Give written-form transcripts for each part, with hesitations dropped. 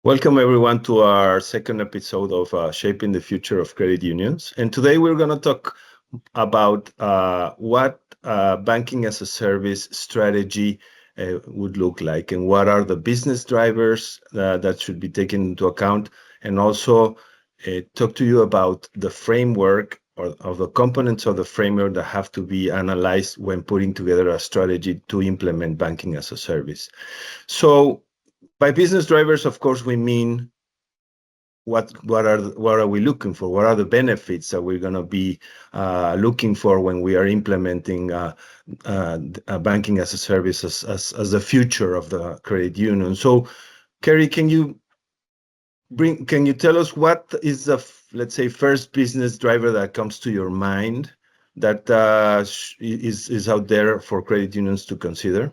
Welcome everyone to our second episode of Shaping the Future of Credit Unions. And today we're going to talk about what banking as a service strategy would look like, and what are the business drivers that should be taken into account, and also talk to you about the framework or of the components of the framework that have to be analyzed when putting together a strategy to implement banking as a service. So by business drivers, of course, we mean what are we looking for? What are the benefits that we're going to be looking for when we are implementing banking as a service as the future of the credit union? So, Carrie, can you tell us what is the let's say first business driver that comes to your mind that is out there for credit unions to consider?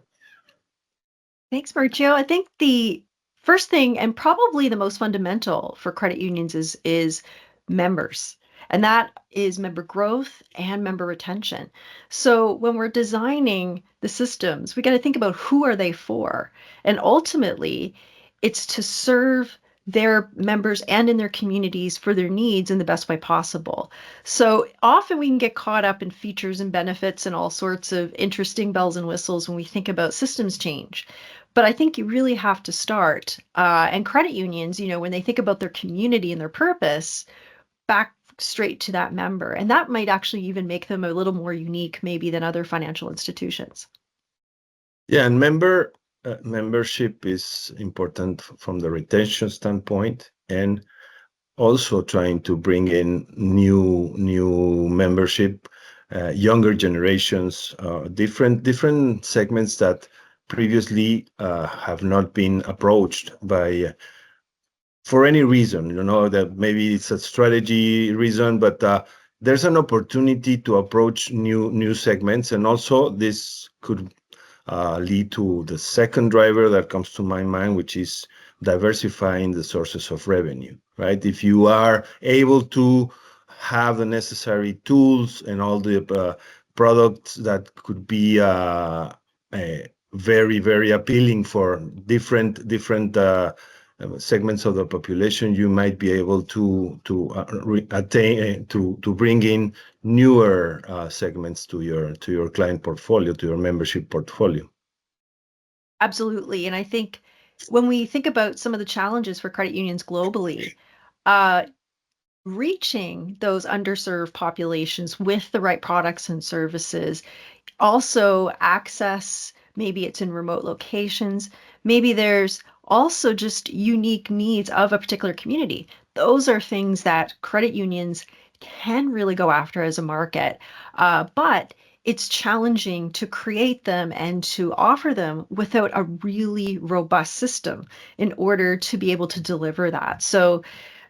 Thanks, Mauricio. I think the first thing, and probably the most fundamental for credit unions, is members. And that is member growth and member retention. So when we're designing the systems, we got to think about who are they for? And ultimately, it's to serve their members and in their communities for their needs in the best way possible. So often we can get caught up in features and benefits and all sorts of interesting bells and whistles when we think about systems change. But I think you really have to start. And credit unions, when they think about their community and their purpose, back straight to that member. And that might actually even make them a little more unique, maybe, than other financial institutions. Yeah, and membership is important from the retention standpoint, and also trying to bring in new membership, younger generations, different segments that previously have not been approached by for any reason. That maybe it's a strategy reason, but there's an opportunity to approach new segments, and also this could lead to the second driver that comes to my mind, which is diversifying the sources of revenue, right? If you are able to have the necessary tools and all the products that could be very, very appealing for different segments of the population, you might be able to bring in newer segments to your client portfolio, to your membership portfolio. Absolutely. And I think when we think about some of the challenges for credit unions globally, reaching those underserved populations with the right products and services, also access, maybe it's in remote locations, maybe there's also just unique needs of a particular community. Those are things that credit unions can really go after as a market. But it's challenging to create them and to offer them without a really robust system in order to be able to deliver that. So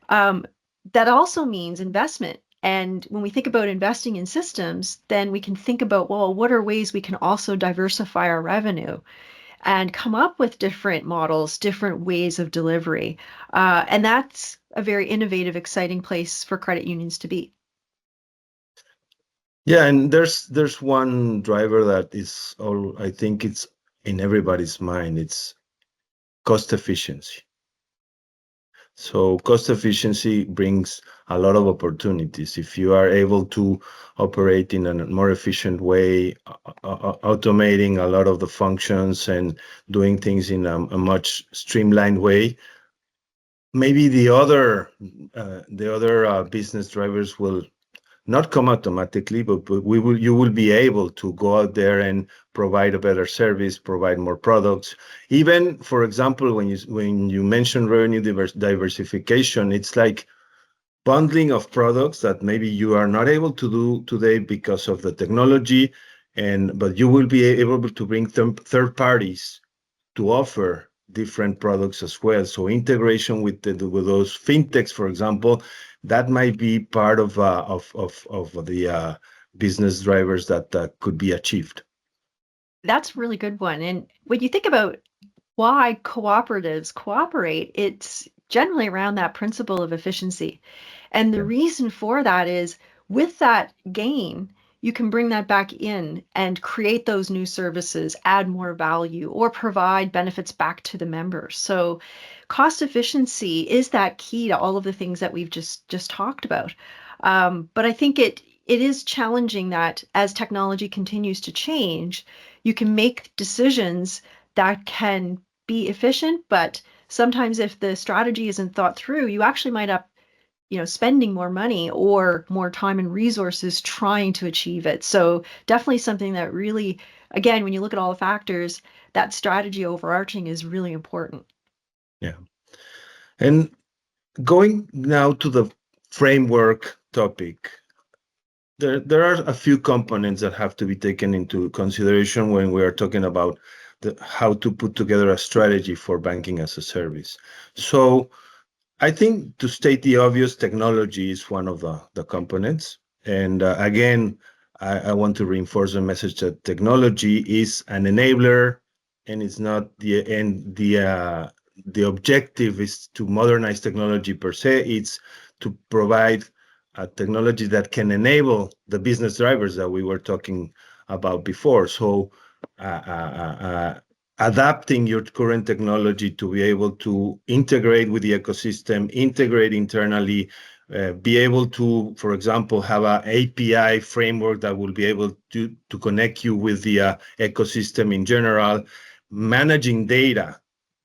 that also means investment. And when we think about investing in systems, then we can think about, well, what are ways we can also diversify our revenue and come up with different models, different ways of delivery. And that's a very innovative, exciting place for credit unions to be. Yeah, and there's one driver that is I think it's in everybody's mind. It's cost efficiency. So cost efficiency brings a lot of opportunities. If you are able to operate in a more efficient way, automating a lot of the functions and doing things in a much streamlined way, maybe the other business drivers will not come automatically, but you will be able to go out there and provide a better service, provide more products. Even, for example, when you mention revenue diversification, it's like bundling of products that maybe you are not able to do today because of the technology, but you will be able to bring third parties to offer different products as well. So integration with those fintechs, for example, that might be part of the business drivers that could be achieved. That's a really good one. And when you think about why cooperatives cooperate, it's generally around that principle of efficiency. And the Yeah. reason for that is with that gain, you can bring that back in and create those new services, add more value, or provide benefits back to the members. So cost efficiency is that key to all of the things that we've just talked about. But I think it is challenging that as technology continues to change, you can make decisions that can be efficient, but sometimes if the strategy isn't thought through, you actually might up, spending more money or more time and resources trying to achieve it. So definitely something that really, again, when you look at all the factors, that strategy overarching is really important. Yeah. And going now to the framework topic, there are a few components that have to be taken into consideration when we are talking about how to put together a strategy for banking as a service. So I think, to state the obvious, technology is one of the components. And again, I want to reinforce the message that technology is an enabler, and it's not the objective is to modernize technology per se. It's to provide a technology that can enable the business drivers that we were talking about before. So adapting your current technology to be able to integrate with the ecosystem, integrate internally, be able to, for example, have an API framework that will be able to connect you with the ecosystem in general. Managing data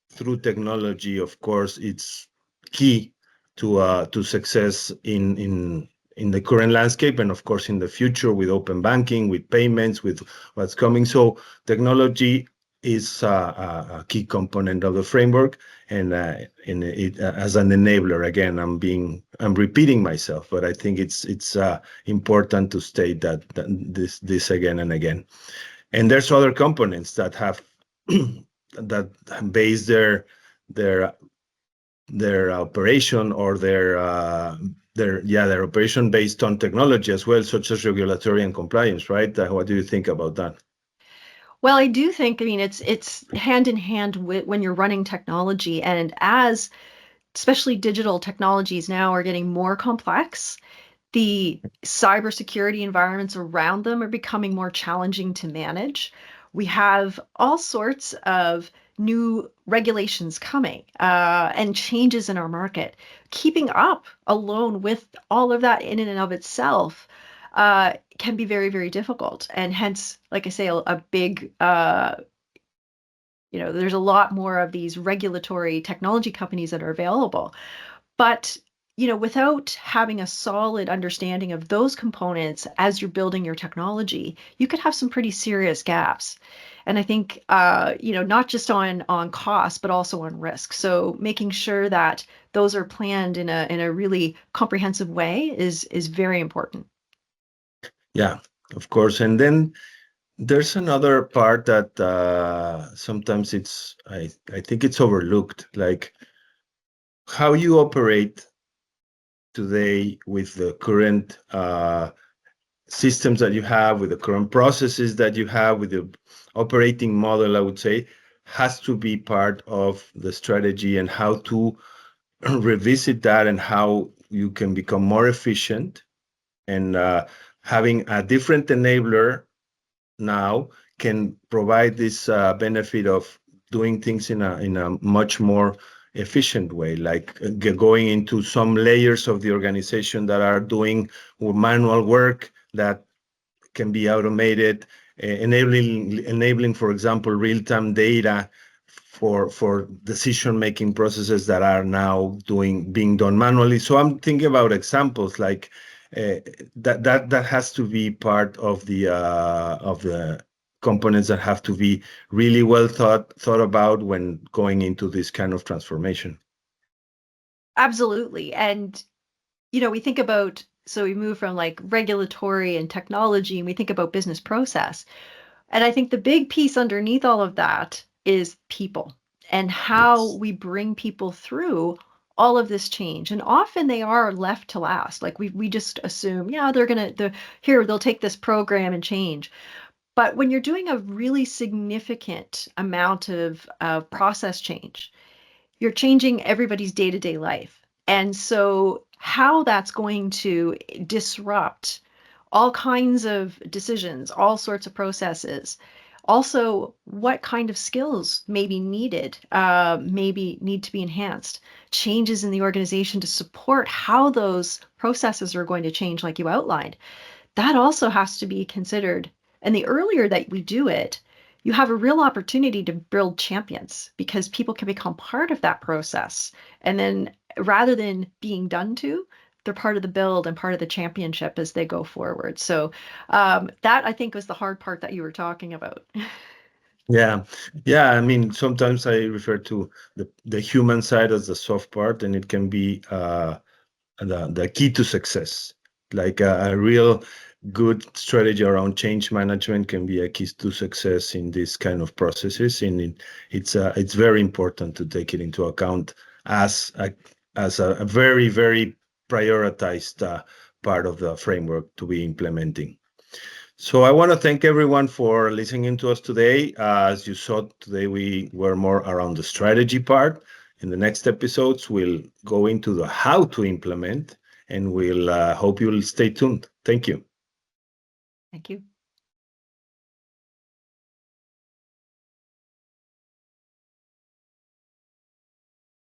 through technology, of course, it's key to success in the current landscape, and of course in the future with open banking, with payments, with what's coming. So technology is a key component of the framework, and it as an enabler. Again, I'm repeating myself, but I think it's important to state this again and again. And there's other components that have that base their their operation or their operation based on technology as well, such as regulatory and compliance, right? What do you think about that? Well, I do think, I mean, it's hand in hand with when you're running technology, and as especially digital technologies now are getting more complex, the cybersecurity environments around them are becoming more challenging to manage. We have all sorts of new regulations coming and changes in our market. Keeping up alone with all of that in and of itself can be very, very difficult. And hence, like I say, a big, there's a lot more of these regulatory technology companies that are available. But, without having a solid understanding of those components as you're building your technology, you could have some pretty serious gaps. And I think, not just on cost, but also on risk. So making sure that those are planned in a really comprehensive way is very important. Yeah, of course. And then there's another part that sometimes I think it's overlooked, like how you operate today with the current systems that you have, with the current processes that you have, with the operating model, I would say, has to be part of the strategy, and how to revisit that, and how you can become more efficient. And having a different enabler now can provide this benefit of doing things in a much more efficient way, like going into some layers of the organization that are doing manual work that can be automated, enabling, for example, real-time data for decision-making processes that are now being done manually. So I'm thinking about examples like that has to be part of the components that have to be really well thought about when going into this kind of transformation. Absolutely. And, we think about, so we move from like regulatory and technology, and we think about business process. And I think the big piece underneath all of that is people and how Yes. we bring people through all of this change. And often they are left to last. Like we just assume, yeah, they'll take this program and change. But when you're doing a really significant amount of process change, you're changing everybody's day-to-day life. And so how that's going to disrupt all kinds of decisions, all sorts of processes. Also, what kind of skills may be needed, maybe need to be enhanced, changes in the organization to support how those processes are going to change, like you outlined. That also has to be considered. And the earlier that we do it, you have a real opportunity to build champions because people can become part of that process. And then rather than being done to, they're part of the build and part of the championship as they go forward. So that I think was the hard part that you were talking about. Yeah, yeah. I mean, sometimes I refer to the human side as the soft part, and it can be the key to success. Like a real good strategy around change management can be a key to success in this kind of processes, and it's very important to take it into account as a very very prioritized part of the framework to be implementing. So I want to thank everyone for listening to us today. As you saw today, we were more around the strategy part. In the next episodes, we'll go into the how to implement, and we'll hope you'll stay tuned. Thank you. Thank you.